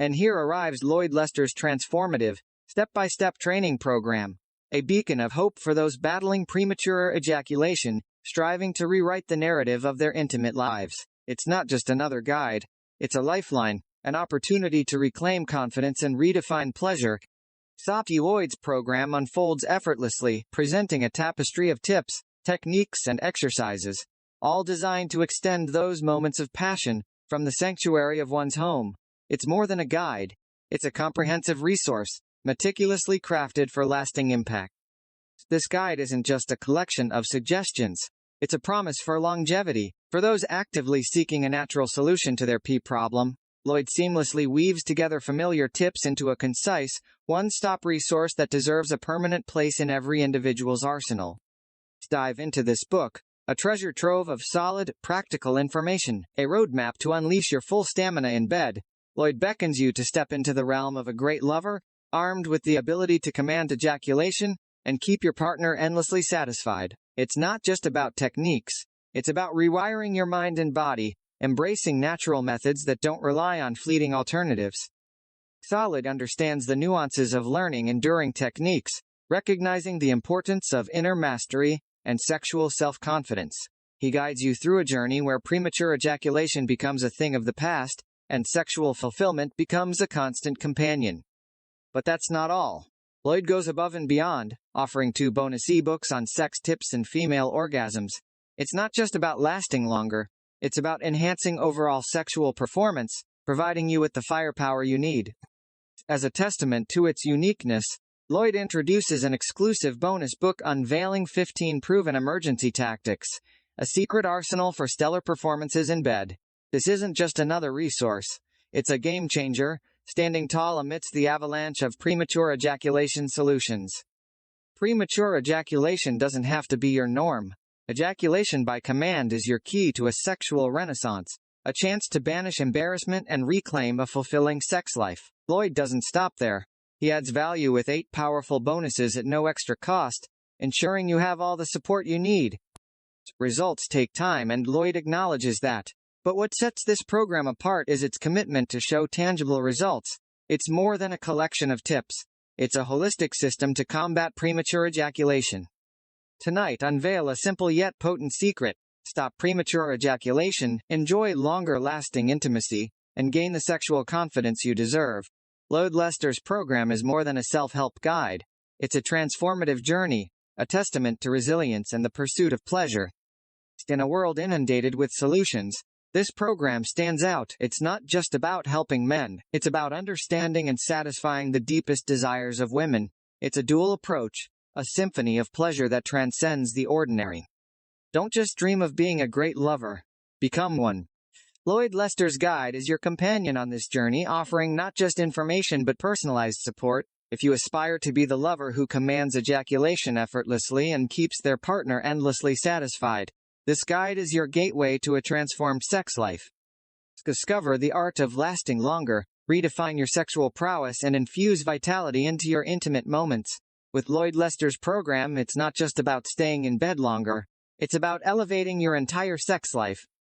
And here arrives Lloyd Lester's transformative, step-by-step training program, a beacon of hope for those battling premature ejaculation, striving to rewrite the narrative of their intimate lives. It's not just another guide, it's a lifeline, an opportunity to reclaim confidence and redefine pleasure. Lloyd's program unfolds effortlessly, presenting a tapestry of tips, techniques, and exercises, all designed to extend those moments of passion from the sanctuary of one's home. It's more than a guide, it's a comprehensive resource, meticulously crafted for lasting impact. This guide isn't just a collection of suggestions, it's a promise for longevity. For those actively seeking a natural solution to their pee problem, Lloyd seamlessly weaves together familiar tips into a concise, one-stop resource that deserves a permanent place in every individual's arsenal. Let's dive into this book, a treasure trove of solid, practical information, a roadmap to unleash your full stamina in bed. Lloyd beckons you to step into the realm of a great lover, armed with the ability to command ejaculation and keep your partner endlessly satisfied. It's not just about techniques, it's about rewiring your mind and body, embracing natural methods that don't rely on fleeting alternatives. Lloyd understands the nuances of learning enduring techniques, recognizing the importance of inner mastery and sexual self-confidence. He guides you through a journey where premature ejaculation becomes a thing of the past, and sexual fulfillment becomes a constant companion. But that's not all. Lloyd goes above and beyond, offering 2 bonus ebooks on sex tips and female orgasms. It's not just about lasting longer, it's about enhancing overall sexual performance, providing you with the firepower you need. As a testament to its uniqueness, Lloyd introduces an exclusive bonus book unveiling 15 proven emergency tactics, a secret arsenal for stellar performances in bed. This isn't just another resource, it's a game changer, standing tall amidst the avalanche of premature ejaculation solutions. Premature ejaculation doesn't have to be your norm. Ejaculation by command is your key to a sexual renaissance, a chance to banish embarrassment and reclaim a fulfilling sex life. Lloyd doesn't stop there. He adds value with 8 powerful bonuses at no extra cost, ensuring you have all the support you need. Results take time, and Lloyd acknowledges that. But what sets this program apart is its commitment to show tangible results. It's more than a collection of tips. It's a holistic system to combat premature ejaculation. Tonight, unveil a simple yet potent secret. Stop premature ejaculation, enjoy longer-lasting intimacy, and gain the sexual confidence you deserve. Lloyd Lester's program is more than a self-help guide. It's a transformative journey, a testament to resilience and the pursuit of pleasure. In a world inundated with solutions, this program stands out. It's not just about helping men, it's about understanding and satisfying the deepest desires of women. It's a dual approach, a symphony of pleasure that transcends the ordinary. Don't just dream of being a great lover, become one. Lloyd Lester's guide is your companion on this journey, offering not just information but personalized support. If you aspire to be the lover who commands ejaculation effortlessly and keeps their partner endlessly satisfied, this guide is your gateway to a transformed sex life. Discover the art of lasting longer, redefine your sexual prowess, and infuse vitality into your intimate moments. With Lloyd Lester's program, it's not just about staying in bed longer. It's about elevating your entire sex life,